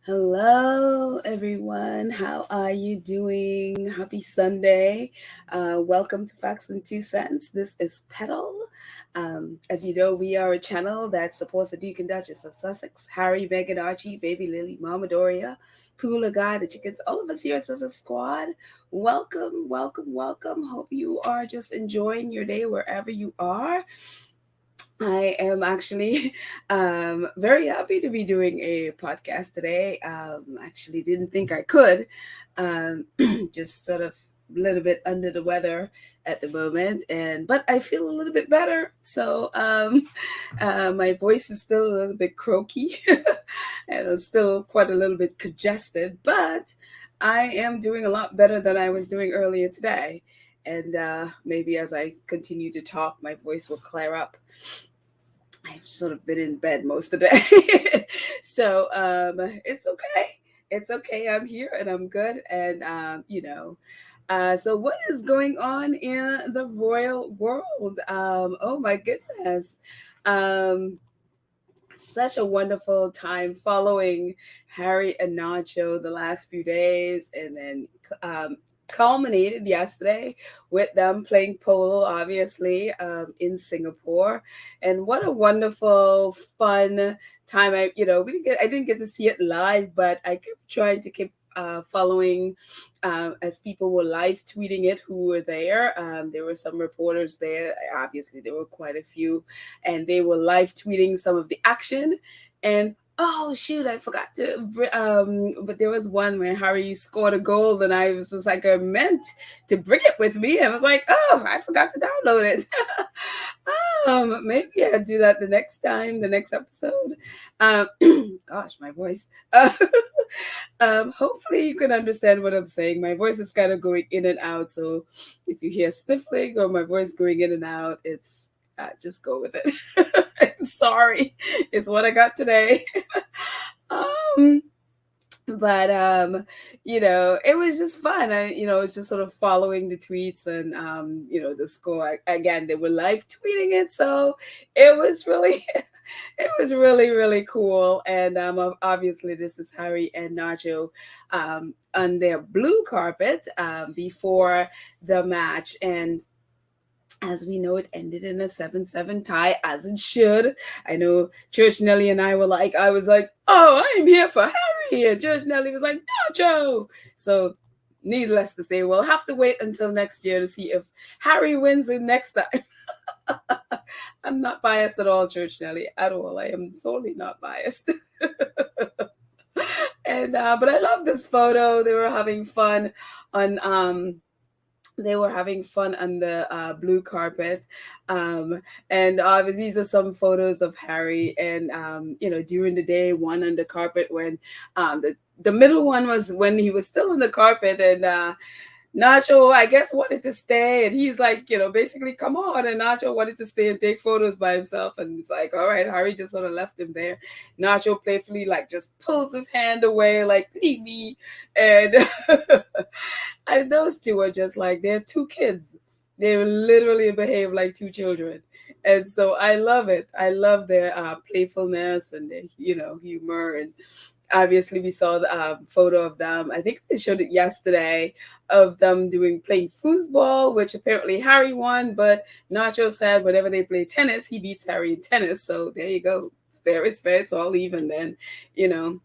Hello, everyone. How are you doing? Happy Sunday. Welcome to Facts and Two Cents. This is Petal. As you know, we are a channel that supports the Duke and Duchess of Sussex, Harry, Meghan, Archie, Baby Lily, Mama Doria, Poola Guy, the chickens, all of us here at Sussex Squad. Welcome, welcome, welcome. Hope you are just enjoying your day wherever you are. I am actually very happy to be doing a podcast today. Actually, didn't think I could. Um, just sort of a little bit under the weather at the moment, and but I feel a little bit better. So my voice is still a little bit croaky, and I'm still quite a little bit congested. But I am doing a lot better than I was doing earlier today. And maybe as I continue to talk, my voice will clear up. I've sort of been in bed most of the day. So it's okay. It's okay. I'm here and I'm good. And, so what is going on in the royal world? Oh my goodness. Um, Such a wonderful time following Harry and Nacho the last few days, and then um, culminated yesterday with them playing polo, obviously, in Singapore. And what a wonderful, fun time! I didn't get to see it live, but I kept trying to keep following as people were live tweeting it who were there. There were some reporters there. Obviously, there were quite a few, and they were live tweeting some of the action. And oh shoot, I forgot to. But there was one where Harry scored a goal, and I was just like, I meant to bring it with me. I was like, oh, I forgot to download it. Maybe I'll do that the next time, the next episode. Um, Gosh, my voice. Hopefully you can understand what I'm saying. My voice is kind of going in and out, so if you hear sniffling or my voice going in and out, it's just go with it. I'm sorry. It's what I got today. um, but it was just fun. It's just sort of following the tweets and the score. Again, they were live tweeting it, so it was really it was really really cool. And obviously this is Harry and Nacho on their blue carpet before the match. And as we know, it ended in a 7-7 tie, as it should. I know Church Nelly and I was like, oh, I'm here for Harry. And Church Nelly was like, no, Joe. So, needless to say, we'll have to wait until next year to see if Harry wins it next time. I'm not biased at all, Church Nelly, at all. I am solely not biased. And but I love this photo. They were having fun on the blue carpet. And these are some photos of Harry and during the day, one on the carpet when the middle one was when he was still on the carpet. And Nacho, I guess, wanted to stay, and he's like, basically, come on. And Nacho wanted to stay and take photos by himself, and he's like, all right. Harry just sort of left him there. Nacho playfully, like, just pulls his hand away, like, leave me. And and those two are just like, they're two kids. They literally behave like two children. And so I love it. I love their playfulness and their, humor. And obviously we saw the photo of them. I think they showed it yesterday of them playing foosball, which apparently Harry won, but Nacho said whenever they play tennis, he beats Harry in tennis. So there you go. Fair is fair. It's all even then, you know.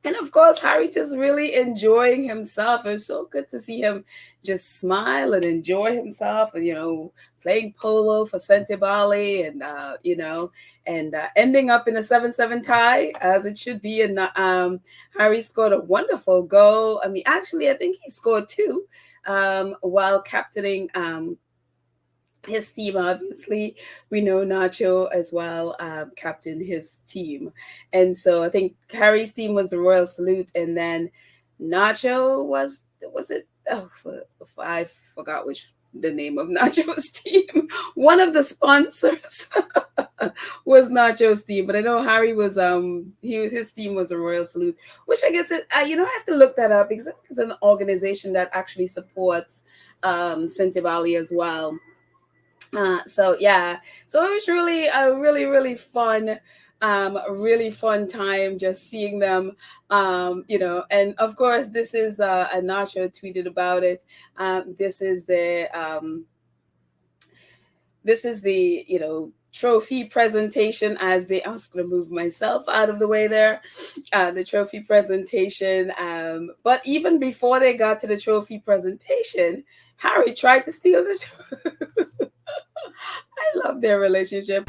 And of course, Harry just really enjoying himself. It was so good to see him just smile and enjoy himself, and playing polo for Sentebale, and ending up in a 7-7 tie, as it should be. And Harry scored a wonderful goal. I mean, actually, I think he scored two while captaining his team. Obviously, we know Nacho as well captained his team. And so I think Harry's team was the Royal Salute, and then Nacho was it, oh, I forgot which the name of Nacho's team. One of the sponsors was Nacho's team, but I know Harry was his team was a Royal Salute, which I guess I have to look that up, because I think it's an organization that actually supports Sentebale as well. So yeah, so it was really a really really fun A really fun time just seeing them, and of course, this is a Nacho tweeted about it. This is the trophy presentation as I was going to move myself out of the way there, the trophy presentation. But even before they got to the trophy presentation, Harry tried to steal the trophy. I love their relationship.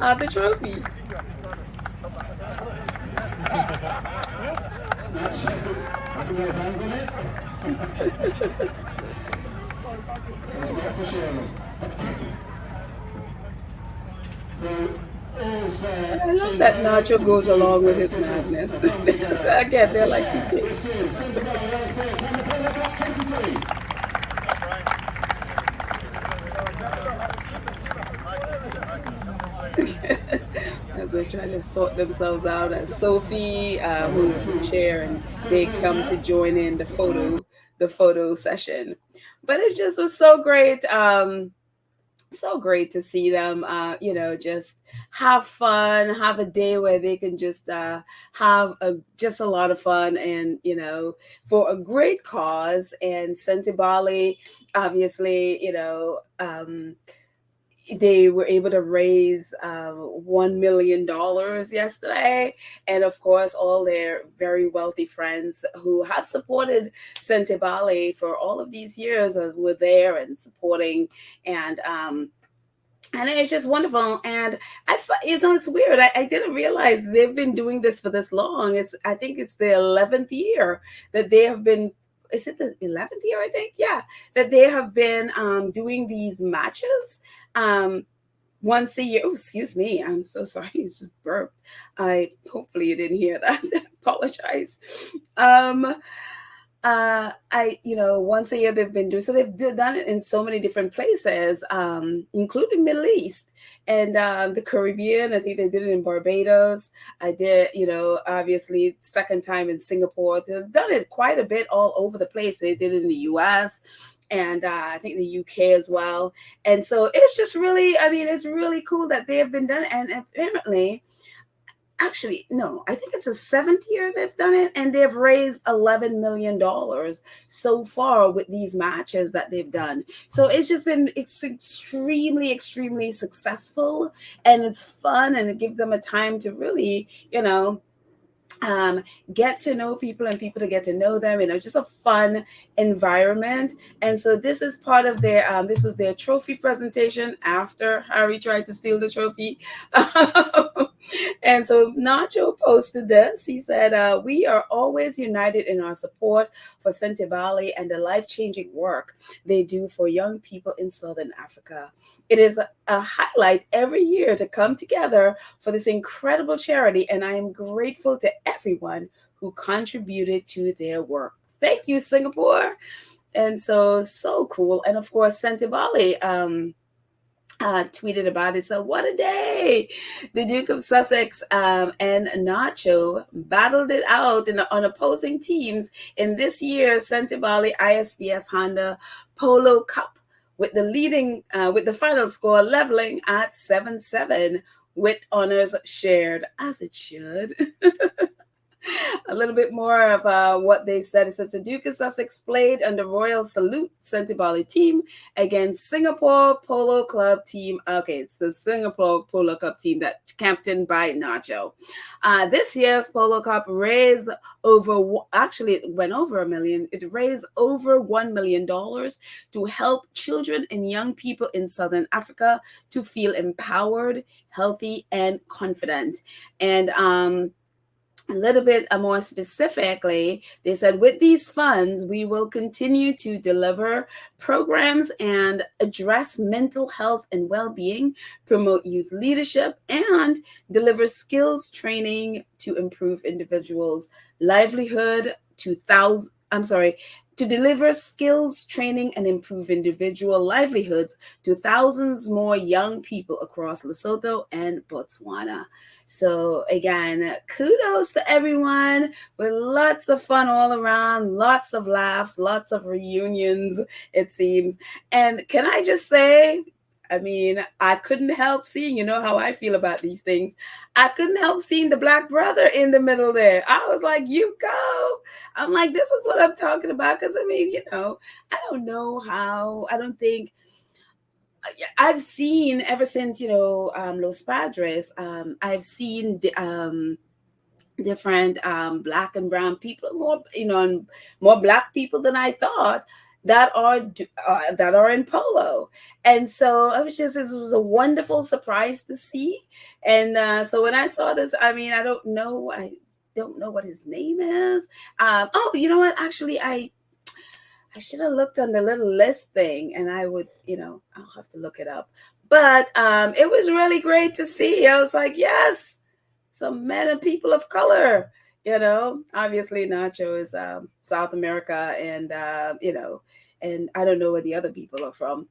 The trophy. I love that Nacho goes along with his madness. Again, they're like two kids. As they're trying to sort themselves out, as Sophie moves the chair and they come to join in the photo session. But it just was so great. So great to see them, just have fun, have a day where they can just have just a lot of fun, and for a great cause. And Sentebale, obviously, they were able to raise $1 million yesterday. And of course, all their very wealthy friends who have supported Sentebale for all of these years were there and supporting. And it's just wonderful. And it's weird. I didn't realize they've been doing this for this long. I think it's the 11th year that they have been. Is it the 11th year? I think, yeah, that they have been doing these matches once a year. Oh, excuse me. I'm so sorry. It's just burped. Hopefully you didn't hear that. I apologize. Once a year they've been doing, so they've done it in so many different places, including Middle East and the Caribbean. I think they did it in Barbados. I did, obviously second time in Singapore. They've done it quite a bit all over the place. They did it in the US and I think the UK as well. And so it's just really, it's really cool that they have been done. And apparently, actually, no, I think it's the 7th year they've done it, and they've raised $11 million so far with these matches that they've done. So it's extremely, extremely successful, and it's fun, and it gives them a time to really, get to know people and people to get to know them, just a fun environment. And so this is part of their this was their trophy presentation after Harry tried to steal the trophy. And so Nacho posted this. He said, we are always united in our support for Sentebale and the life-changing work they do for young people in Southern Africa. It is a highlight every year to come together for this incredible charity, and I am grateful to everyone who contributed to their work. Thank you, Singapore. And so cool. And of course, Sentebale tweeted about it. So what a day. The Duke of Sussex and Nacho battled it out on opposing teams in this year's Sentebale ISBS Honda Polo Cup, with the final score leveling at 7-7, with honors shared, as it should. A little bit more of what they said. It says the Duke of Sussex played under Royal Salute Sentebale team against Singapore Polo Club team. Okay, it's the Singapore Polo Club team that captained by Nacho. This year's Polo Cup raised it went over $1 million. It raised over $1 million to help children and young people in Southern Africa to feel empowered, healthy, and confident. And a little bit more specifically, they said, with these funds, we will continue to deliver programs and address mental health and well-being, promote youth leadership, and deliver skills training to improve individuals' livelihood to deliver skills training and improve individual livelihoods to thousands more young people across Lesotho and Botswana. So again, kudos to everyone, with lots of fun all around, lots of laughs, lots of reunions, it seems. And can I just say, I mean, I couldn't help seeing, you know how I feel about these things. I couldn't help seeing the black brother in the middle there. I was like, you go. I'm like, this is what I'm talking about. Because, I mean, you know, I don't know how, I don't think, I've seen ever since, you know, Los Padres, I've seen different black and brown people, more, you know, and more black people than I thought that are in polo. And so it was a wonderful surprise to see. And so when I saw this, I mean, I don't know what his name is. Oh, you know what? Actually, I should have looked on the little list thing, and I would, you know, I'll have to look it up. But it was really great to see. I was like, yes, some men and people of color. You know, obviously Nacho is South America, and you know, and I don't know where the other people are from,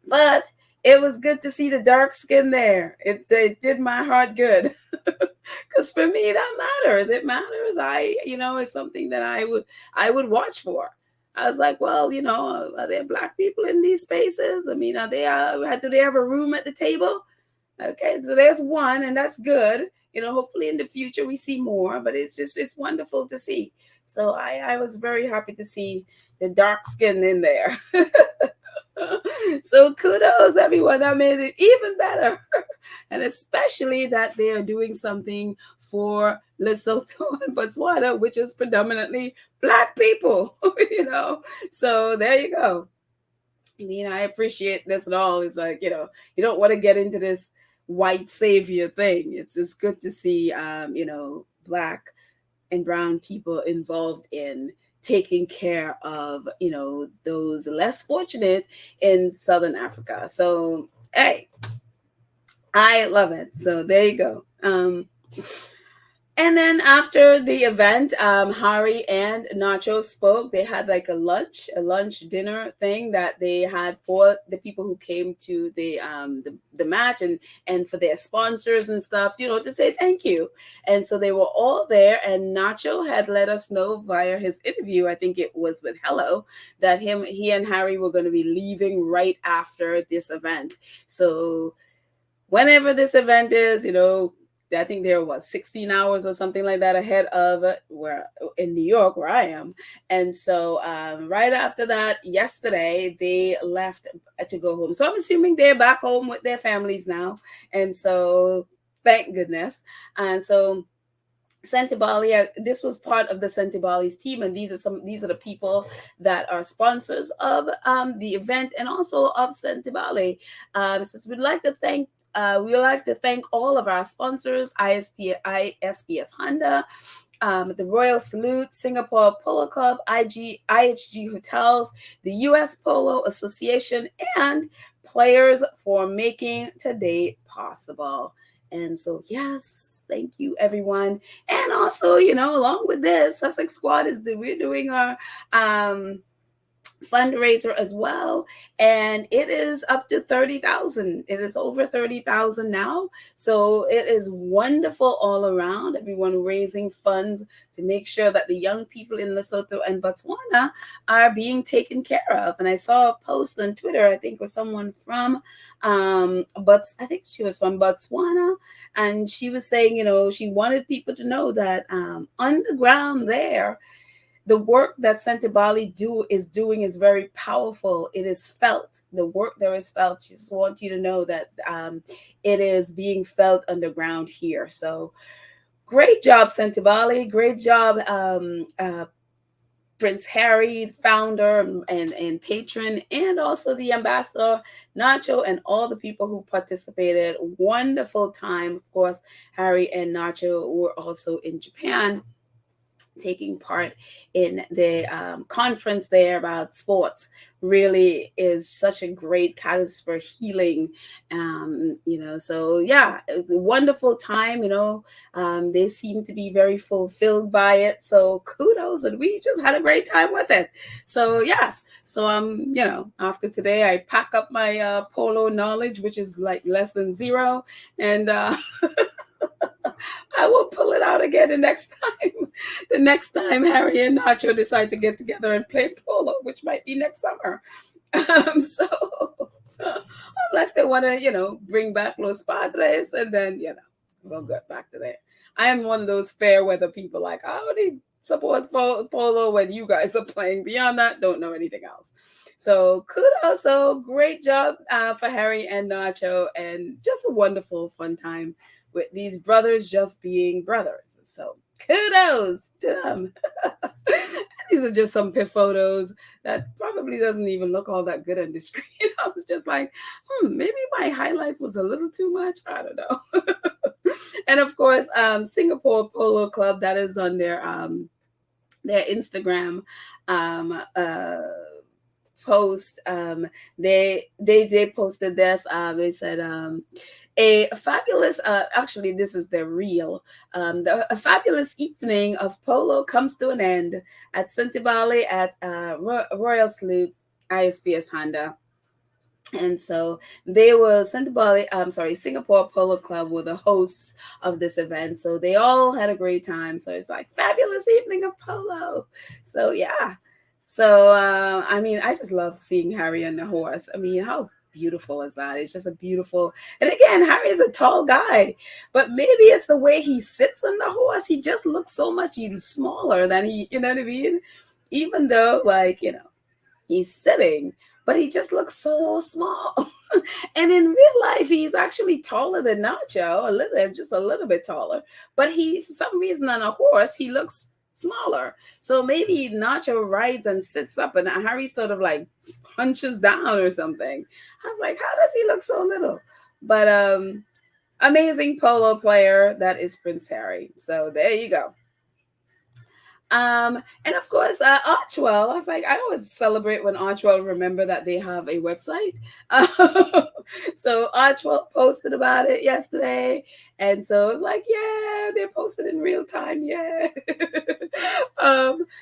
but it was good to see the dark skin there. It did my heart good, because for me that matters. It matters. You know, it's something that I would watch for. I was like, well, you know, are there black people in these spaces? I mean, do they have a room at the table? Okay, so there's one, and that's good. You know, hopefully in the future we see more, but it's wonderful to see. So I was very happy to see the dark skin in there. So kudos, everyone. That made it even better. And especially that they are doing something for Lesotho and Botswana, which is predominantly black people, you know. So there you go. I mean, I appreciate this and all. It's like, you know, you don't want to get into this white savior thing. It's just good to see, you know, black and brown people involved in taking care of, you know, those less fortunate in Southern Africa. So, hey, I love it. So there you go. And then after the event, Harry and Nacho spoke. They had like a lunch dinner thing that they had for the people who came to the match, and for their sponsors and stuff, you know, to say thank you. And so they were all there, and Nacho had let us know via his interview, I think it was with Hello, that he and Harry were going to be leaving right after this event. So whenever this event is, you know, I think they're 16 hours or something like that ahead of where in New York, where I am. And so right after that, yesterday, they left to go home. So I'm assuming they're back home with their families now. And so thank goodness. And so Santibali, this was part of the Santibali's team, and these are the people that are sponsors of the event and also of Santibali. So we would like to thank all of our sponsors: ISPS Honda, the Royal Salute, Singapore Polo Club, IHG Hotels, the U.S. Polo Association, and players for making today possible. And so, yes, thank you, everyone. And also, you know, along with this, Sussex Squad we're doing our fundraiser as well, and it is up to 30,000. It is over 30,000 now, so it is wonderful all around. Everyone raising funds to make sure that the young people in Lesotho and Botswana are being taken care of. And I saw a post on Twitter, I think it was someone from I think she was from Botswana, and she was saying, you know, she wanted people to know that on the ground there, the work that Santibali is doing is very powerful. It is felt. The work there is felt. She just wants you to know that it is being felt underground here. So great job, Santibali. Great job, Prince Harry, founder and patron, and also the ambassador, Nacho, and all the people who participated. Wonderful time. Of course, Harry and Nacho were also in Japan, taking part in the conference there about sports. Really is such a great catalyst for healing, you know. So yeah, it was a wonderful time, you know. They seem to be very fulfilled by it, so kudos, and we just had a great time with it. So yes, so you know, after today I pack up my polo knowledge, which is like less than zero, and I will pull it out again the next time Harry and Nacho decide to get together and play polo, which might be next summer. So Unless they want to, bring back Los Padres, and then, we'll get back to that. I am one of those fair weather people, like, I only support polo when you guys are playing. Beyond that, don't know anything else. So kudos. So great job for Harry and Nacho, and just a wonderful, fun time with these brothers just being brothers. So kudos to them. These are just some pit photos that probably doesn't even look all that good on the screen. I was just like, maybe my highlights was a little too much. I don't know. And of course, Singapore Polo Club, that is on their Instagram post. They posted this. They said a fabulous actually this is their reel. A fabulous evening of polo comes to an end at Santibali at Royal Salute ISPS Honda. And so they were Singapore Polo Club were the hosts of this event. So they all had a great time. So it's like fabulous evening of polo. So yeah. So I mean, I just love seeing Harry on the horse. I mean, how beautiful is that? It's just a beautiful, and again, Harry is a tall guy, but maybe it's the way he sits on the horse. He just looks so much smaller than he, you know what I mean? Even though, like, he's sitting, but he just looks so small. And in real life, he's actually taller than Nacho, just a little bit taller. But for some reason, on a horse, he looks smaller. So maybe Nacho rides and sits up, and Harry sort of like hunches down or something. I was like, how does he look so little? But amazing polo player, that is Prince Harry. So there you go. And of course, Archwell. I was like, I always celebrate when Archwell remember that they have a website. So Archwell posted about it yesterday, and so it's like, yeah, they posted in real time, yeah.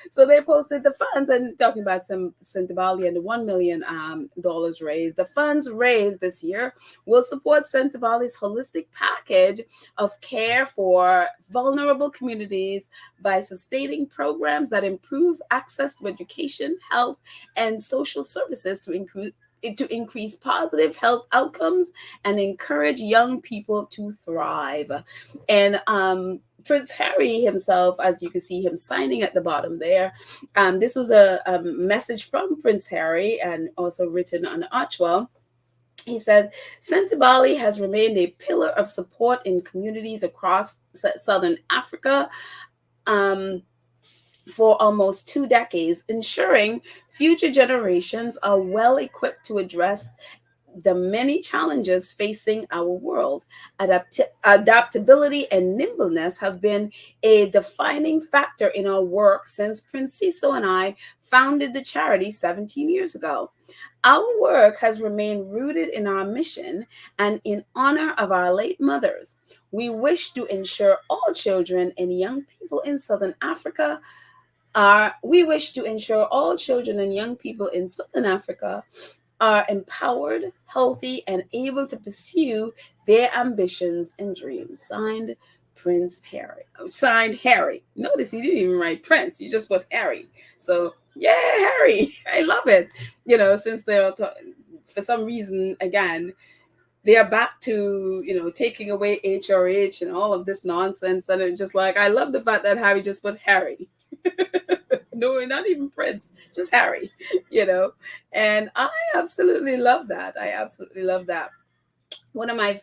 So they posted the funds and talking about Santibali and the $1 million raised. The funds raised this year will support Santibali's holistic package of care for vulnerable communities by sustaining programs that improve access to education, health, and social services to increase positive health outcomes and encourage young people to thrive. And Prince Harry himself, as you can see him signing at the bottom there, this was a message from Prince Harry and also written on Archwell. He says, Santibali has remained a pillar of support in communities across Southern Africa for almost 2 decades, ensuring future generations are well equipped to address the many challenges facing our world. Adaptability and nimbleness have been a defining factor in our work since Prince Cecil and I founded the charity 17 years ago. Our work has remained rooted in our mission and in honor of our late mothers. We wish to ensure all children and young people in Southern Africa are empowered, healthy, and able to pursue their ambitions and dreams. Signed, Prince Harry. Signed, Harry. Notice he didn't even write Prince. He just put Harry. So, yeah, Harry. I love it. Since they're for some reason, again, they are back to, taking away HRH and all of this nonsense. And it's just like, I love the fact that Harry just put Harry. No, not even Prince, just Harry, and I absolutely love that. One of my,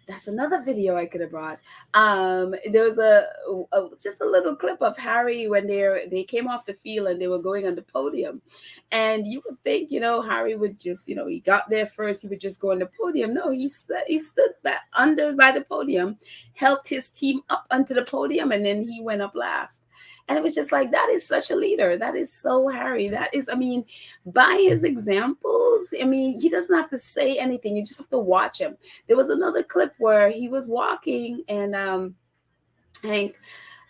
that's another video I could have brought. There was just a little clip of Harry when they came off the field and they were going on the podium, and you would think, Harry would just, he got there first, he would just go on the podium. No, he stood by the podium, helped his team up onto the podium, and then he went up last. And it was just like, that is such a leader. That is so Harry. That is, by his examples, he doesn't have to say anything. You just have to watch him. There was another clip where he was walking and I think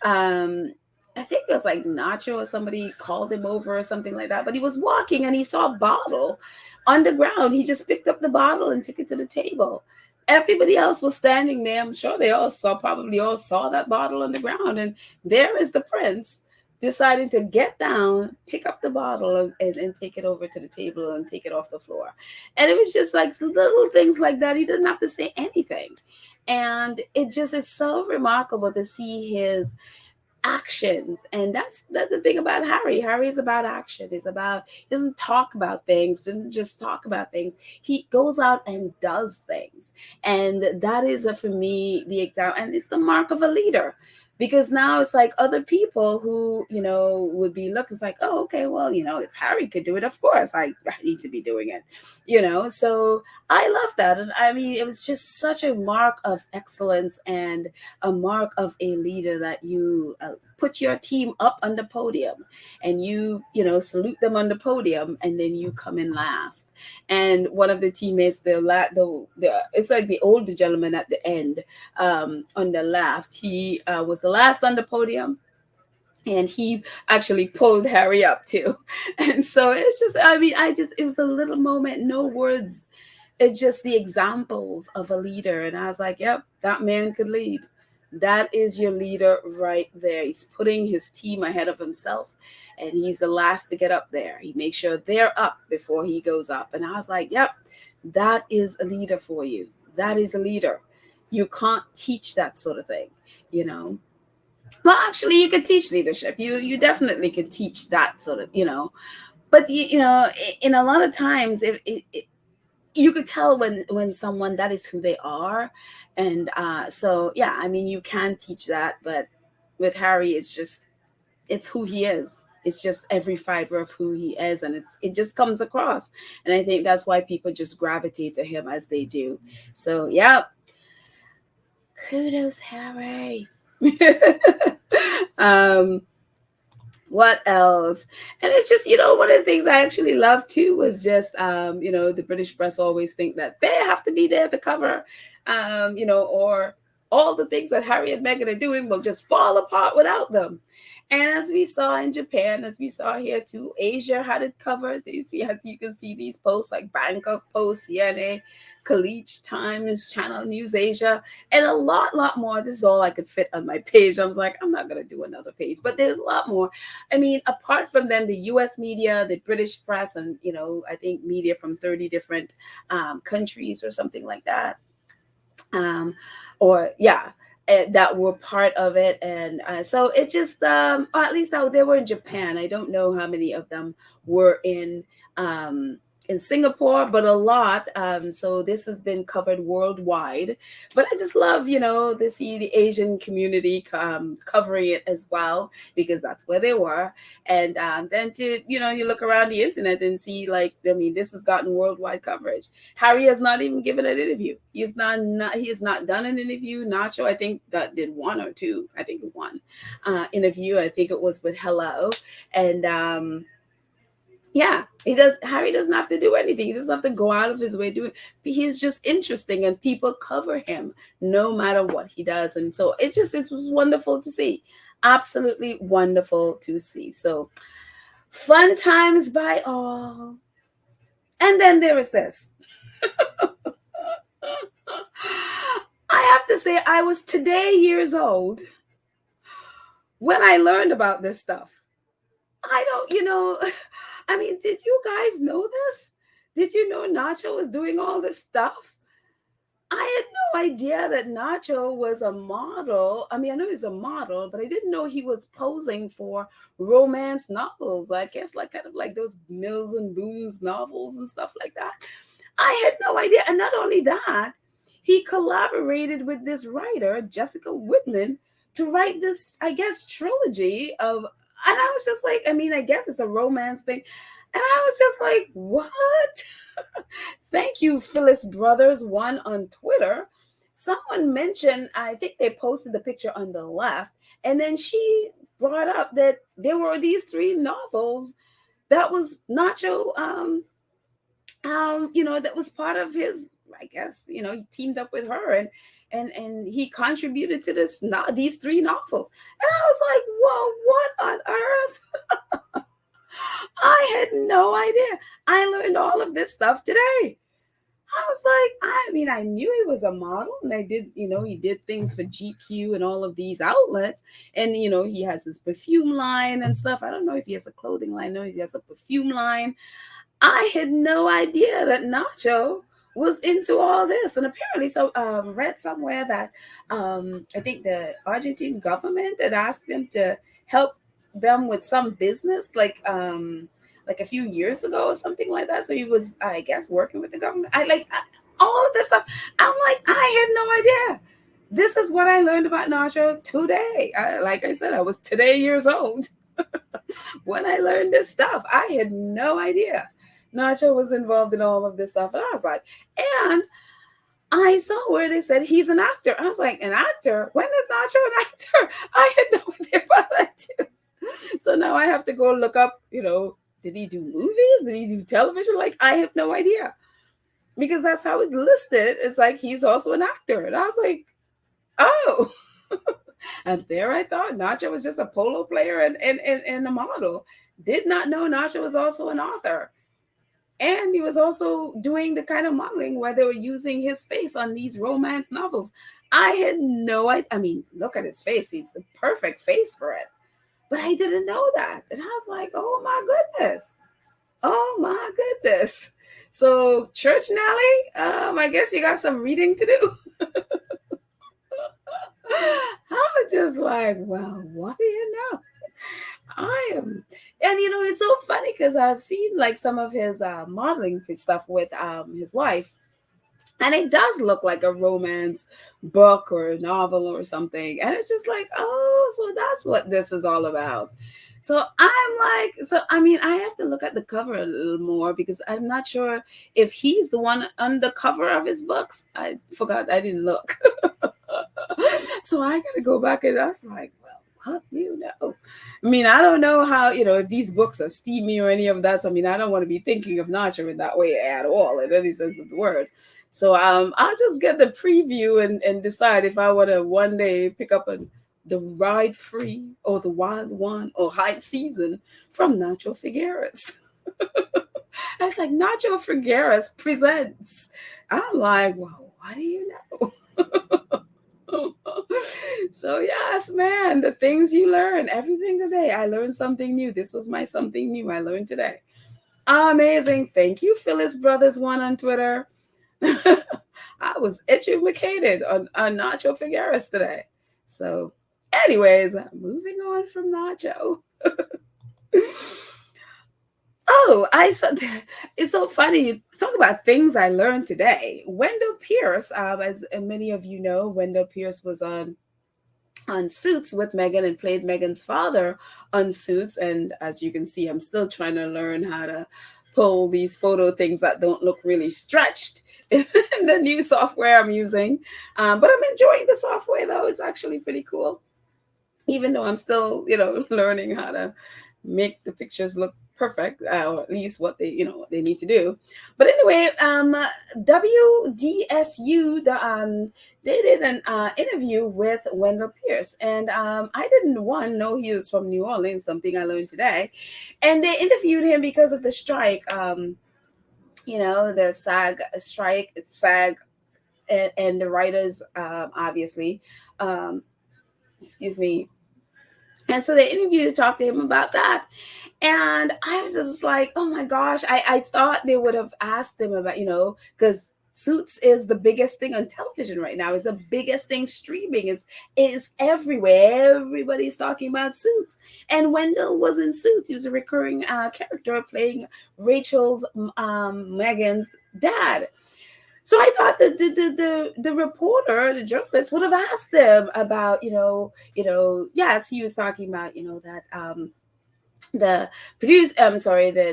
it was like Nacho or somebody called him over or something like that. But he was walking and he saw a bottle on the ground. He just picked up the bottle and took it to the table. Everybody else was standing there. I'm sure they probably all saw that bottle on the ground. And there is the prince deciding to get down, pick up the bottle, and take it over to the table and take it off the floor. And it was just like little things like that. He doesn't have to say anything. And it just is so remarkable to see his actions. And that's the thing about Harry is about action. He doesn't talk about things, doesn't just talk about things. He goes out and does things. And that is for me the example, and it's the mark of a leader. Because now it's like other people who, would be looking, it's like, oh, okay, well, if Harry could do it, of course I need to be doing it. So I love that. And I mean, it was just such a mark of excellence and a mark of a leader that you put your team up on the podium and you salute them on the podium, and then you come in last. And one of the teammates, it's like the older gentleman at the end, on the left, he was the last on the podium, and he actually pulled Harry up too. And so it's just, it was a little moment, no words. It's just the examples of a leader. And I was like, yep, that man could lead. That is your leader right there. He's putting his team ahead of himself, and he's the last to get up there. He makes sure they're up before he goes up. And I was like, yep, that is a leader for you. That is a leader. You can't teach that sort of thing, Well, actually, you could teach leadership. You definitely could teach that sort of, But, in a lot of times, you could tell when someone, that is who they are. And so, yeah, I mean, you can teach that. But with Harry, it's who he is. It's just every fiber of who he is. And it just comes across. And I think that's why people just gravitate to him as they do. So, yeah. Kudos, Harry. What else? And it's just, one of the things I actually love too was just, the British press always think that they have to be there to cover, or all the things that Harry and Meghan are doing will just fall apart without them. And as we saw in Japan, as we saw here too, Asia had it covered. As you can see these posts like Bangkok Post, CNA, Khaleej Times, Channel News Asia, and a lot more. This is all I could fit on my page. I was like, I'm not going to do another page, but there's a lot more. I mean, apart from them, the US media, the British press, and, I think media from 30 different countries or something like that. That were part of it. And so it just, at least they were in Japan. I don't know how many of them were in Singapore, but a lot. So this has been covered worldwide. But I just love, to see the Asian community covering it as well, because that's where they were. And then to, you look around the internet and see, this has gotten worldwide coverage. Harry has not even given an interview. He has not done an interview. Nacho, I think, that did one or two. I think one interview. I think it was with Hello. And yeah, Harry doesn't have to do anything. He doesn't have to go out of his way doing. He's just interesting, and people cover him no matter what he does. And so it was wonderful to see. Absolutely wonderful to see. So fun times by all. And then there is this. I have to say, I was today years old when I learned about this stuff. Did you guys know this? Did you know Nacho was doing all this stuff? I had no idea that Nacho was a model. I know he was a model, but I didn't know he was posing for romance novels. I guess kind of like those Mills and Boons novels and stuff like that. I had no idea. And not only that, he collaborated with this writer, Jessica Whitman, to write this, I guess, trilogy of, and I was just like, I guess it's a romance thing. And I was just like, what? Thank you, Phyllis Brothers, one on Twitter. Someone mentioned, I think they posted the picture on the left, and then she brought up that there were these 3 novels that was Nacho, that was part of his, I guess, he teamed up with her and he contributed to these 3 novels. And I was like, whoa, what on earth? I had no idea. I learned all of this stuff today. I was like, I mean, I knew he was a model, and I did, he did things for GQ and all of these outlets. And, he has his perfume line and stuff. I don't know if he has a clothing line. No, he has a perfume line. I had no idea that Nacho was into all this. And apparently, so read somewhere that I think the Argentine government had asked them to help them with some business, like a few years ago or something like that. So he was, I guess, working with the government. All of this stuff. I'm like, I had no idea. This is what I learned about Nacho today. Like I said, I was today years old when I learned this stuff. I had no idea Nacho was involved in all of this stuff. And I was like, and I saw where they said he's an actor. I was like, an actor? When is Nacho an actor? I had no idea about that too. So now I have to go look up, did he do movies? Did he do television? Like, I have no idea. Because that's how it's listed. It's like he's also an actor. And I was like, oh. And there I thought Nacho was just a polo player and a model. Did not know Nacho was also an author. And he was also doing the kind of modeling where they were using his face on these romance novels. I had no idea. I mean, look at his face. He's the perfect face for it. But I didn't know that. And I was like, oh my goodness. Oh my goodness. So, Church Nelly, I guess you got some reading to do. I was just like, well, what do you know? I am. And, it's so funny because I've seen like some of his modeling stuff with his wife. And it does look like a romance book or a novel or something. And it's just like, oh, so that's what this is all about. So I'm like, I have to look at the cover a little more because I'm not sure if he's the one on the cover of his books. I forgot, I didn't look. So I got to go back and I was like, well, what do you know? I mean, I don't know how, if these books are steamy or any of that. So, I don't want to be thinking of Nacho in that way at all, in any sense of the word. So I'll just get the preview and decide if I want to one day pick up the Ride Free or the Wild One or High Season from Nacho Figueres. I was like, Nacho Figueres presents. I'm like, well, what do you know? So yes, man, the things you learn every single day. I learned something new. This was my something new I learned today. Amazing. Thank you, Phyllis Brothers One on Twitter. I was educated on Nacho Figueres today. So anyways, moving on from Nacho. Oh, it's so funny. Talk about things I learned today. Wendell Pierce, as many of you know, Wendell Pierce was on Suits with Meghan and played Meghan's father on Suits. And as you can see, I'm still trying to learn how to pull these photo things that don't look really stretched in the new software I'm using. But I'm enjoying the software, though. It's actually pretty cool. Even though I'm still, learning how to make the pictures look perfect, or at least what they need to do. But anyway, WDSU, they did an interview with Wendell Pierce, and I didn't know he was from New Orleans, something I learned today. And they interviewed him because of the strike, the SAG strike, SAG, and the writers, obviously, excuse me. And so they interviewed to talk to him about that. And I was just like, oh my gosh, I thought they would have asked him about, because Suits is the biggest thing on television right now. It's the biggest thing streaming. It's everywhere. Everybody's talking about Suits. And Wendell was in Suits. He was a recurring character playing Rachel's, Meghan's dad. So I thought that the reporter, the journalist, would have asked them about, yes, he was talking about, that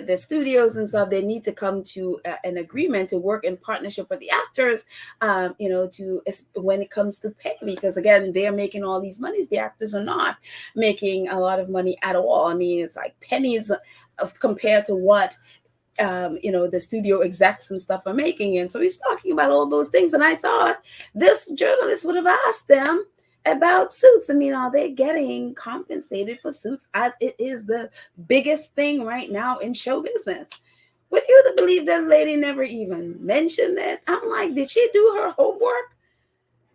the studios and stuff, they need to come to an agreement to work in partnership with the actors, when it comes to pay, because again, they're making all these monies. The actors are not making a lot of money at all. I mean, it's like pennies compared to what the studio execs and stuff are making. And so he's talking about all those things. And I thought this journalist would have asked them about Suits. I mean, are they getting compensated for Suits, as it is the biggest thing right now in show business? Would you believe that lady never even mentioned it? I'm like, did she do her homework?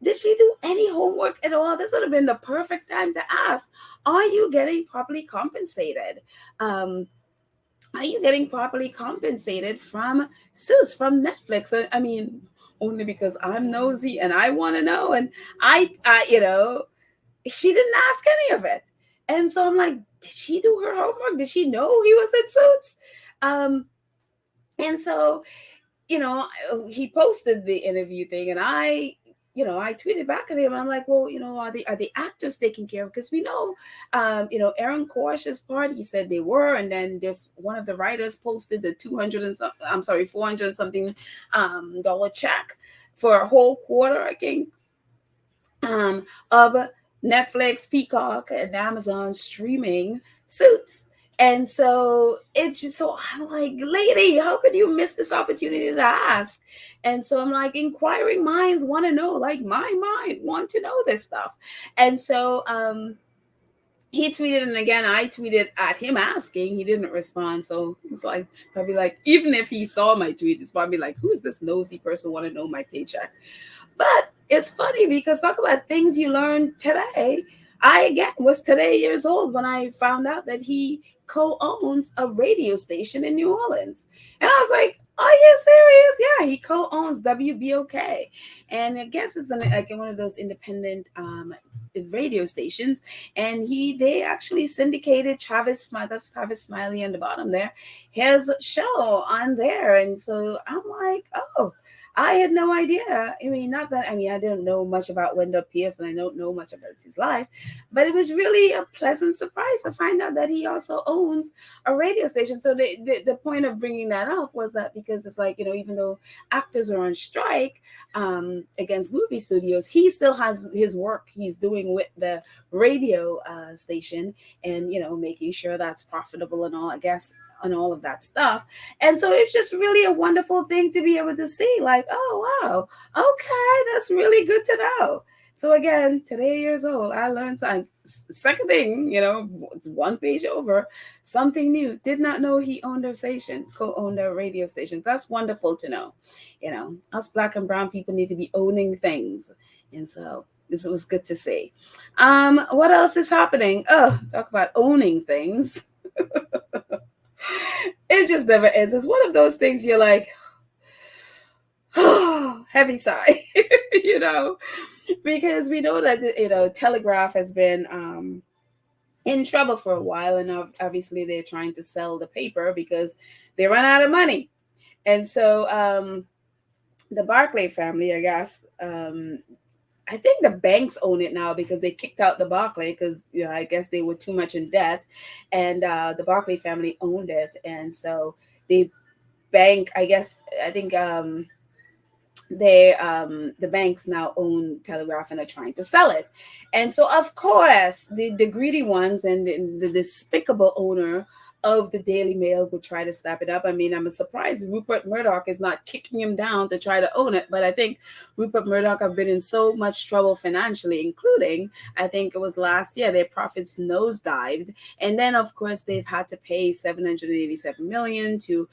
Did she do any homework at all? This would have been the perfect time to ask, are you getting properly compensated? Are you getting properly compensated from Suits, from Netflix? I mean, only because I'm nosy and I want to know. And she didn't ask any of it. And so I'm like, did she do her homework? Did she know he was in Suits? And so, he posted the interview thing, and I tweeted back at him. I'm like, well, are the actors taken care of? Because we know, Aaron Korsh's part, he said they were, and then this one of the writers posted the 400 and something dollar check for a whole quarter, I think, of Netflix, Peacock, and Amazon streaming Suits. And so I'm like, lady, how could you miss this opportunity to ask? And so I'm like, inquiring minds want to know, like my mind want to know this stuff. And so he tweeted, and again, I tweeted at him asking. He didn't respond. So it's like, probably like, even if he saw my tweet, it's probably like, who is this nosy person want to know my paycheck? But it's funny because talk about things you learned today. I, again, was today years old when I found out that he co-owns a radio station in New Orleans. And I was like, are you serious? Yeah, he co-owns WBOK. And I guess it's like one of those independent radio stations. And they actually syndicated Travis Smiley on the bottom there, his show on there. And so I'm like, oh, I had no idea. I mean, I didn't know much about Wendell Pierce, and I don't know much about his life, but it was really a pleasant surprise to find out that he also owns a radio station. So the point of bringing that up was that because it's like, even though actors are on strike against movie studios, he still has his work he's doing with the radio station, and, making sure that's profitable and all, I guess, and all of that stuff. And so it's just really a wonderful thing to be able to see, like, oh, wow, okay, that's really good to know. So again, today years old, I learned something. Second thing, it's one page over, something new. Did not know he owned a station, co-owned a radio station. That's wonderful to know. Us Black and brown people need to be owning things. And so this was good to see. What else is happening? Oh, talk about owning things. It just never ends. It's one of those things you're like, oh, heavy sigh, because we know that, Telegraph has been in trouble for a while. And obviously they're trying to sell the paper because they run out of money. And so the Barclay family, I guess, I think the banks own it now because they kicked out the Barclay because, I guess they were too much in debt, and the Barclay family owned it. And so the bank, I think the banks now own Telegraph and are trying to sell it. And so, of course, the greedy ones and the despicable owner of the Daily Mail would try to snap it up. I mean, I'm surprised Rupert Murdoch is not kicking him down to try to own it. But I think Rupert Murdoch have been in so much trouble financially, including, I think it was last year, their profits nosedived. And then, of course, they've had to pay $787 million to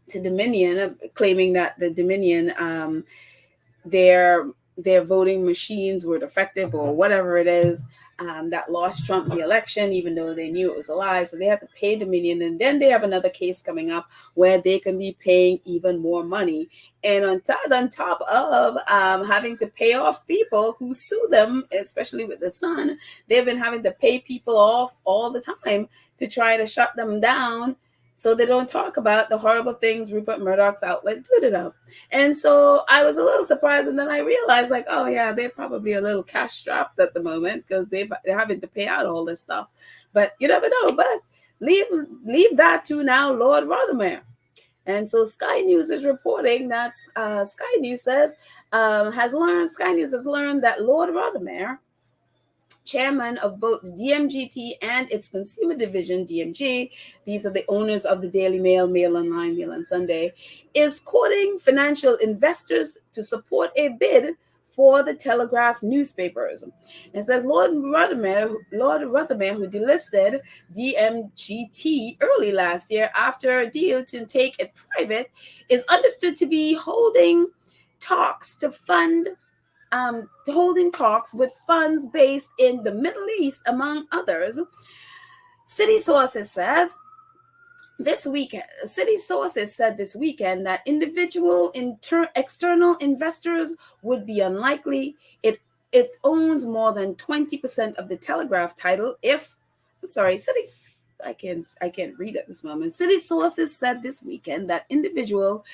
Dominion, claiming that the Dominion, their voting machines were defective or whatever it is, that lost Trump the election, even though they knew it was a lie. So they have to pay Dominion. And then they have another case coming up where they can be paying even more money. And on top of having to pay off people who sue them, especially with the Sun, they've been having to pay people off all the time to try to shut them down, so they don't talk about the horrible things Rupert Murdoch's outlet did to them. And so I was a little surprised, and then I realized, like, oh yeah, they're probably a little cash strapped at the moment because they're having to pay out all this stuff. But you never know. But leave that to now Lord Ruthermere. And so Sky News is reporting that Sky News has learned that Lord Ruthermere, chairman of both DMGT and its consumer division, DMG, these are the owners of the Daily Mail, Mail Online, Mail on Sunday, is courting financial investors to support a bid for the Telegraph newspapers. It says Lord Ruthermere, who delisted DMGT early last year after a deal to take it private, is understood to be holding talks with funds based in the Middle East, among others. City sources said this weekend that individual external investors would be unlikely. It owns more than 20% of the Telegraph title. I can't read at this moment. City sources said this weekend that individual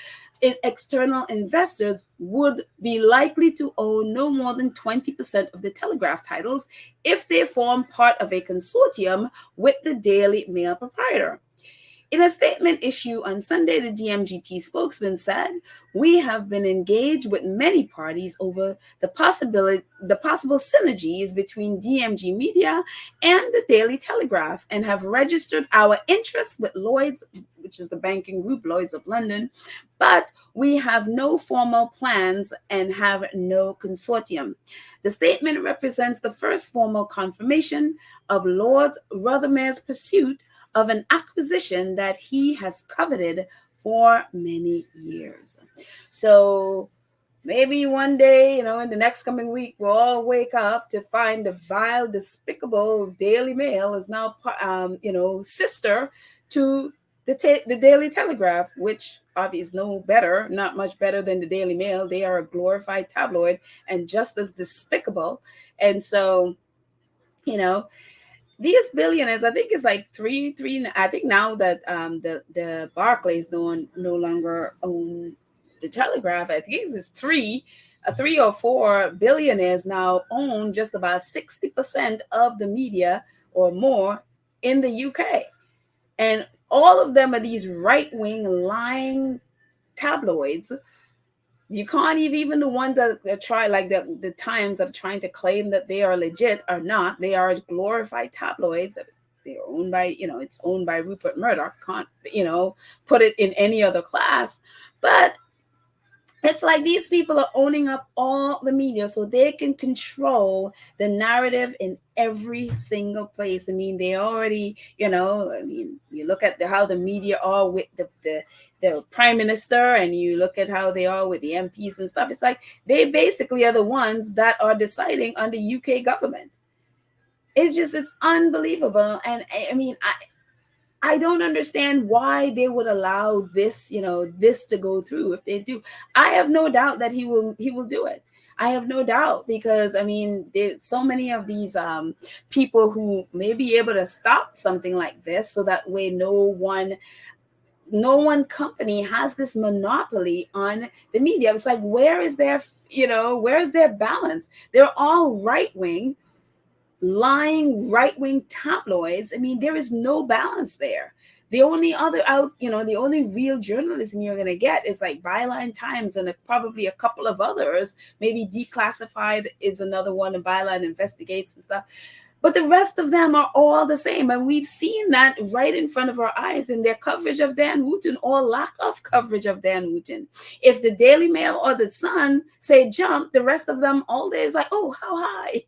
external investors would be likely to own no more than 20% of the Telegraph titles if they form part of a consortium with the Daily Mail proprietor. In a statement issued on Sunday, the DMGT spokesman said, "We have been engaged with many parties over the possible synergies between DMG Media and the Daily Telegraph, and have registered our interest with Lloyds, which is the banking group, Lloyds of London, but we have no formal plans and have no consortium." The statement represents the first formal confirmation of Lord Ruthermere's pursuit of an acquisition that he has coveted for many years. So maybe one day, in the next coming week, we'll all wake up to find the vile, despicable Daily Mail is now, sister to the Daily Telegraph, which obviously is not much better than the Daily Mail. They are a glorified tabloid and just as despicable. And so, these billionaires, I think it's like three. I think now that the Barclays no longer own the Telegraph, I think it's three or four billionaires now own just about 60% of the media or more in the UK, and all of them are these right-wing lying tabloids. You can't even the ones that try, like the Times, that are trying to claim that they are legit, are not. They are glorified tabloids. They're owned by, it's owned by Rupert Murdoch. Can't, put it in any other class. But it's like these people are owning up all the media so they can control the narrative in every single place. I mean, they already, you look at how the media are with the prime minister, and you look at how they are with the MPs and stuff. It's like they basically are the ones that are deciding on the UK government. It's unbelievable. And I mean, I don't understand why they would allow this, this to go through. If they do, I have no doubt that he will do it. I have no doubt, because I mean, there's so many of these people who may be able to stop something like this, so that way no one company has this monopoly on the media. It's like, where's their balance? They're all right-wing, lying right-wing tabloids. I mean, there is no balance there. The only the only real journalism you're going to get is like Byline Times and probably a couple of others. Maybe Declassified is another one, and Byline Investigates and stuff. But the rest of them are all the same. And we've seen that right in front of our eyes in their coverage of Dan Wootton, or lack of coverage of Dan Wootton. If the Daily Mail or the Sun say jump, the rest of them all day is like, oh, how high?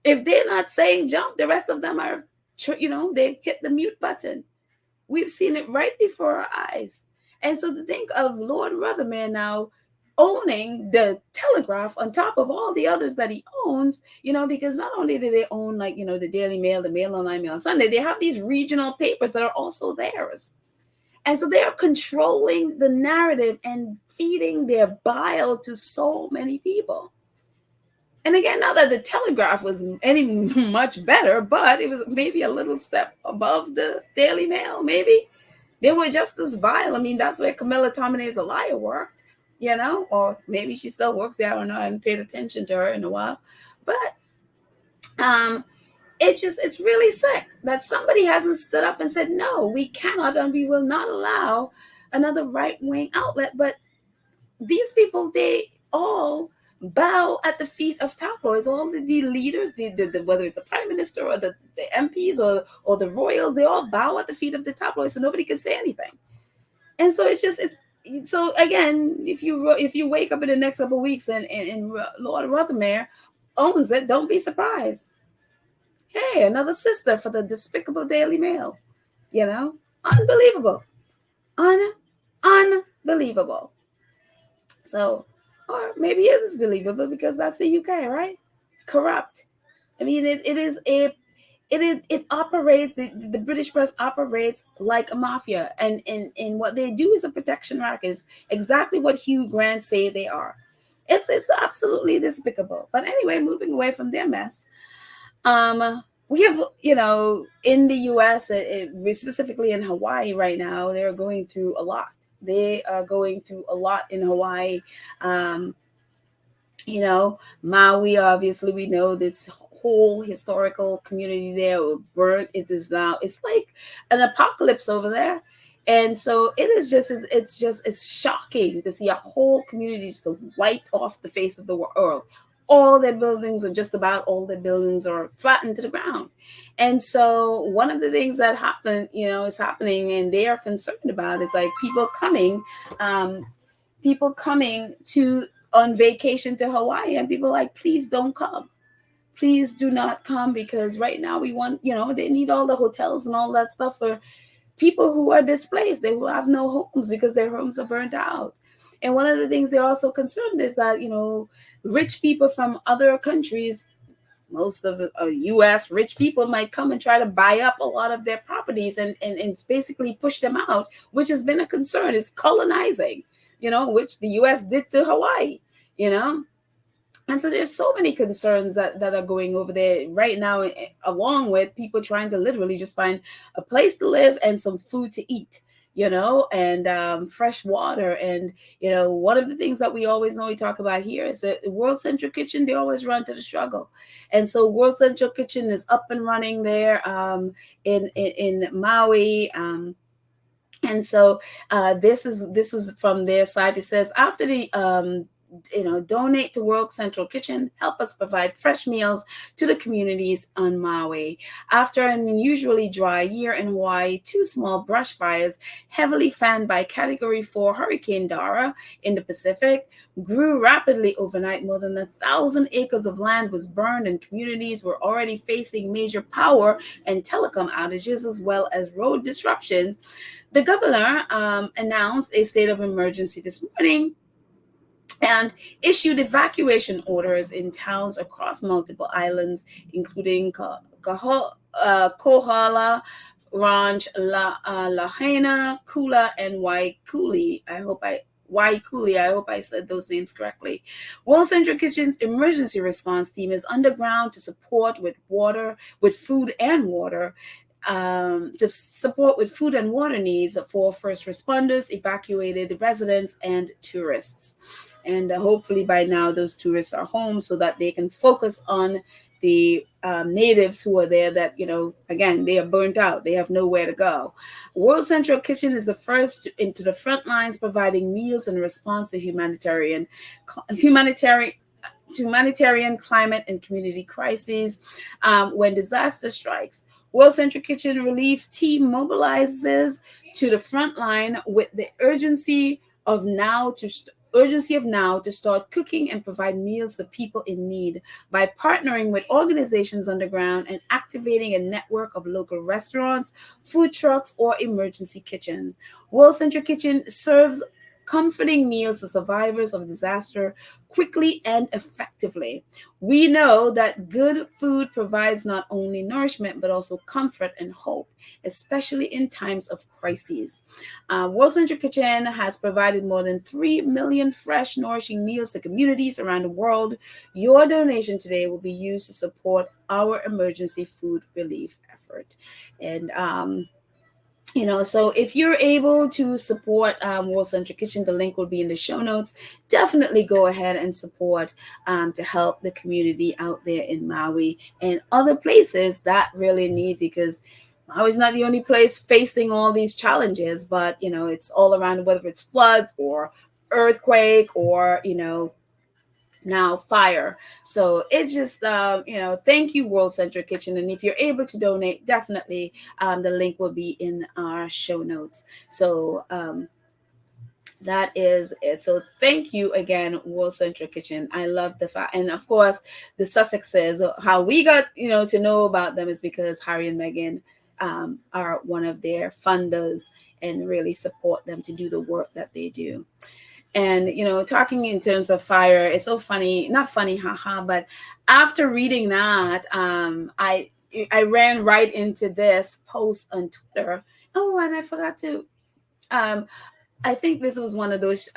If they're not saying jump, the rest of them are, they hit the mute button. We've seen it right before our eyes. And so to think of Lord Ruthermere now owning the Telegraph on top of all the others that he owns, because not only do they own, like, the Daily Mail, the Mail Online, Mail Sunday, they have these regional papers that are also theirs. And so they are controlling the narrative and feeding their bile to so many people. And again, not that the Telegraph was any much better, but it was maybe a little step above the Daily Mail. Maybe they were just as vile. I mean, that's where Camilla Tominay's A Liar worked, or maybe she still works there. I don't know. I haven't paid attention to her in a while. But it's really sick that somebody hasn't stood up and said, no, we cannot and we will not allow another right-wing outlet. But these people, they all bow at the feet of tabloids. All the leaders, the whether it's the prime minister or the MPs or the royals, they all bow at the feet of the tabloids, so nobody can say anything. And so it's So again, if you wake up in the next couple of weeks and Lord Ruthermere owns it, don't be surprised. Hey, another sister for the despicable Daily Mail. You know, unbelievable, unbelievable. So, or maybe it is believable because that's the UK, right? Corrupt. I mean, it operates, the British press operates like a mafia, and what they do is a protection racket, is exactly what Hugh Grant say they are. It's absolutely despicable. But anyway, moving away from their mess, we have, in the US, specifically in Hawaii right now, they're going through a lot. They are going through a lot in Hawaii. um Maui, obviously, we know this whole historical community there was burnt. It is now, it's like an apocalypse over there. And so it's shocking to see a whole community just wiped off the face of the world. All their buildings, or just about all their buildings, are flattened to the ground. And so one of the things that happened, is happening, and they are concerned about, is like um, people coming to on vacation to Hawaii, and people like, please don't come. Please do not come, because right now we want, they need all the hotels and all that stuff for people who are displaced. They will have no homes because their homes are burnt out. And one of the things they're also concerned is that, rich people from other countries, most of the U.S. rich people, might come and try to buy up a lot of their properties and basically push them out, which has been a concern. It's colonizing, which the U.S. did to Hawaii, you know. And so there's so many concerns that are going over there right now, along with people trying to literally just find a place to live and some food to eat, and fresh water. And, one of the things that we always know, we talk about here, is that World Central Kitchen, they always run to the struggle. And so World Central Kitchen is up and running there, in Maui. And so this was from their side. It says, after the donate to World Central Kitchen, help us provide fresh meals to the communities on Maui. After an unusually dry year in Hawaii, two small brush fires, heavily fanned by Category 4 Hurricane Dara in the Pacific, grew rapidly overnight. More than 1,000 acres of land was burned, and communities were already facing major power and telecom outages, as well as road disruptions. The governor announced a state of emergency this morning and issued evacuation orders in towns across multiple islands, including Kohala, Ranch, Lahaina, Kula, and Waikuli. I hope I said those names correctly. World Central Kitchen's emergency response team is underground to support with food and water. To support with food and water needs for first responders, evacuated residents, and tourists. And hopefully by now those tourists are home so that they can focus on the natives who are there that, again, they are burnt out. They have nowhere to go. World Central Kitchen is the first into the front lines, providing meals in response to humanitarian climate and community crises. When disaster strikes, World Central Kitchen relief team mobilizes to the front line with the urgency of now to start cooking and provide meals to people in need by partnering with organizations on the ground and activating a network of local restaurants, food trucks, or emergency kitchen. World Central Kitchen serves comforting meals to survivors of disaster quickly and effectively. We know that good food provides not only nourishment, but also comfort and hope, especially in times of crises. World Central Kitchen has provided more than 3 million fresh, nourishing meals to communities around the world. Your donation today will be used to support our emergency food relief effort. And, so if you're able to support World Central Kitchen, the link will be in the show notes. Definitely go ahead and support to help the community out there in Maui and other places that really need, because Maui's not the only place facing all these challenges, but, it's all around, whether it's floods or earthquake or, now fire. So it's just thank you, World Central Kitchen. And if you're able to donate, definitely the link will be in our show notes. So that is it. So thank you again, World Central Kitchen. I love the fact, and of course, the Sussexes. How we got to know about them is because Harry and Meghan are one of their funders and really support them to do the work that they do. And talking in terms of fire, it's so funny, not funny, haha, but after reading that, I ran right into this post on Twitter. Oh, and I forgot to um I think this was one of those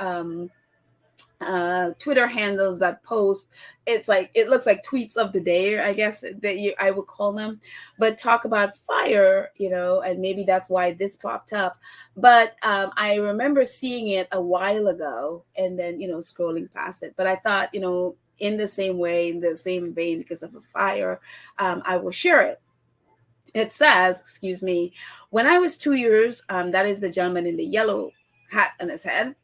Twitter handles that post. It's like, it looks like tweets of the day, I guess that I would call them, but talk about fire, and maybe that's why this popped up. But I remember seeing it a while ago and then scrolling past it. But I thought, in the same way, in the same vein, because of a fire, I will share it. It says, excuse me, when I was 2 years, that is the gentleman in the yellow hat on his head,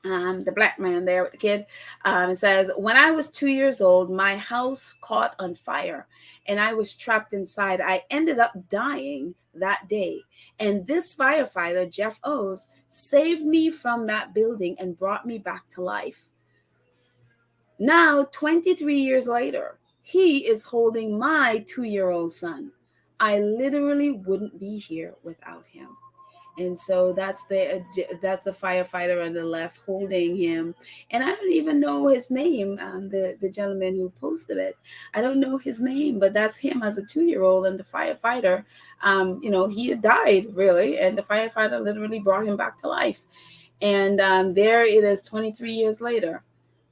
the black man there with the kid. It says, when I was 2 years old, my house caught on fire and I was trapped inside. I ended up dying that day. And this firefighter, Jeff O's, saved me from that building and brought me back to life. Now, 23 years later, he is holding my 2-year-old son. I literally wouldn't be here without him. And so that's the firefighter on the left holding him, and I don't even know his name. The gentleman who posted it, I don't know his name, but that's him as a 2-year-old, and the firefighter, he had died really, and the firefighter literally brought him back to life. And there it is, 23 years later.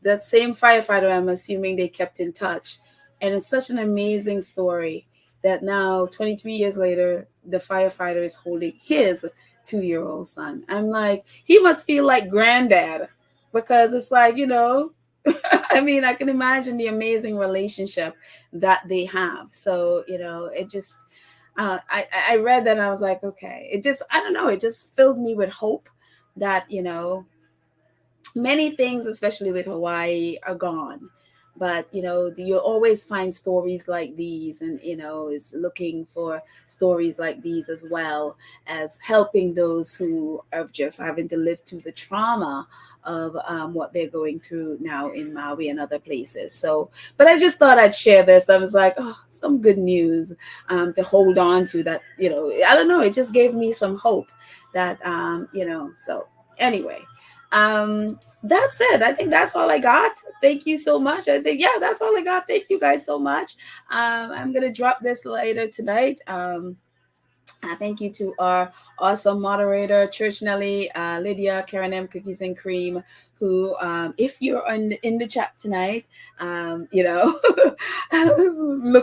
That same firefighter, I'm assuming they kept in touch, and it's such an amazing story that now 23 years later, the firefighter is holding his 2-year-old son. I'm like, he must feel like granddad, because it's like, I mean, I can imagine the amazing relationship that they have. So, it just, I read that and I was like, okay, it just, I don't know, it just filled me with hope that, many things, especially with Hawaii, are gone. But you'll always find stories like these, and is looking for stories like these, as well as helping those who are just having to live through the trauma of what they're going through now in Maui and other places. So, but I just thought I'd share this. I was like, oh, some good news to hold on to, that I don't know, it just gave me some hope that so anyway, that's it. I think that's all I got. Thank you so much. I think, yeah, that's all I got. Thank you guys so much. I'm gonna drop this later tonight. Thank you to our awesome moderator, Church Nelly, Lydia, Karen M, Cookies and Cream, who, if you're in the chat tonight, look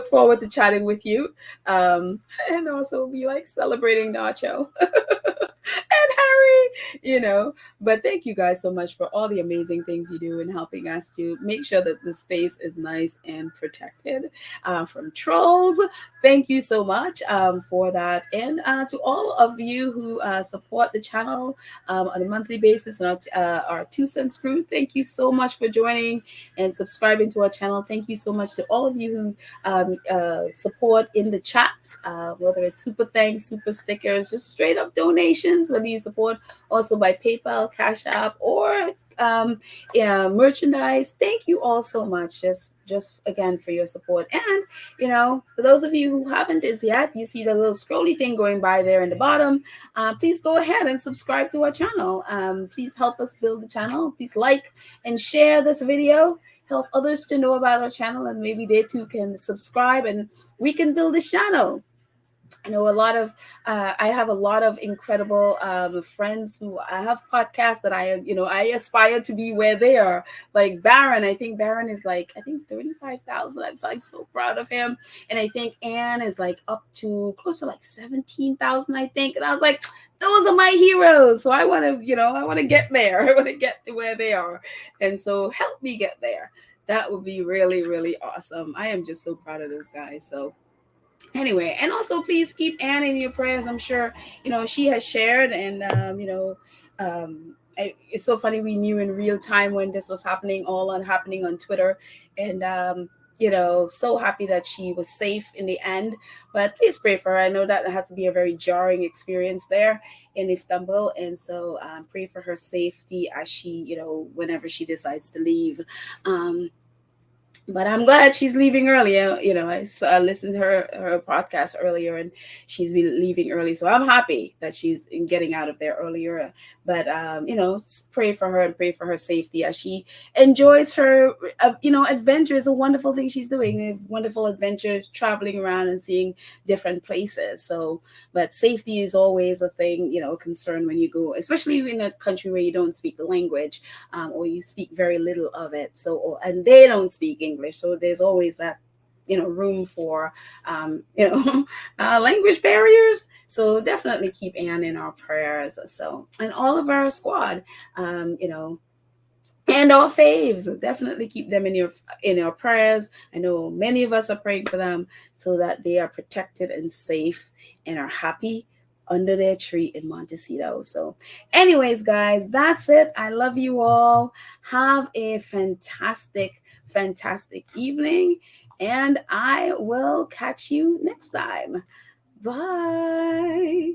forward to chatting with you, and also be like celebrating Nacho. And Harry, but thank you guys so much for all the amazing things you do in helping us to make sure that the space is nice and protected from trolls. Thank you so much for that. And to all of you who support the channel on a monthly basis, and our 2 cents crew, thank you so much for joining and subscribing to our channel. Thank you so much to all of you who support in the chats, whether it's super thanks, super stickers, just straight up donations, whether you support also by PayPal, Cash App, or merchandise. Thank you all so much, just again, for your support. And for those of you who haven't as yet, you see the little scrolly thing going by there in the bottom. Please go ahead and subscribe to our channel. Please help us build the channel. Please like and share this video. Help others to know about our channel, and maybe they too can subscribe, and we can build this channel. I know I have a lot of incredible friends who I have podcasts that I aspire to be where they are. Like Baron, I think Baron is like, 35,000. I'm so proud of him. And I think Anne is like up to close to like 17,000, I think. And I was like, those are my heroes. So I want to get there. I want to get to where they are. And so help me get there. That would be really, really awesome. I am just so proud of those guys. So anyway, and also please keep Anne in your prayers. I'm sure she has shared, and it's so funny, we knew in real time when this was happening on Twitter, and so happy that she was safe in the end. But please pray for her. I know that had to be a very jarring experience there in Istanbul, and so pray for her safety as she, whenever she decides to leave. But I'm glad she's leaving early. I listened to her podcast earlier, and she's been leaving early. So I'm happy that she's getting out of there earlier. But pray for her and pray for her safety as she enjoys her adventure. Is a wonderful thing she's doing. A wonderful adventure, traveling around and seeing different places. So, but safety is always a thing, concern when you go, especially in a country where you don't speak the language, or you speak very little of it. So, and they don't speak English. So there's always that, room for, language barriers. So definitely keep Anne in our prayers. So, and all of our squad, and our faves, definitely keep them in your prayers. I know many of us are praying for them so that they are protected and safe and are happy under their tree in Montecito. So anyways, guys, that's it. I love you all. Have a fantastic evening, and I will catch you next time. Bye.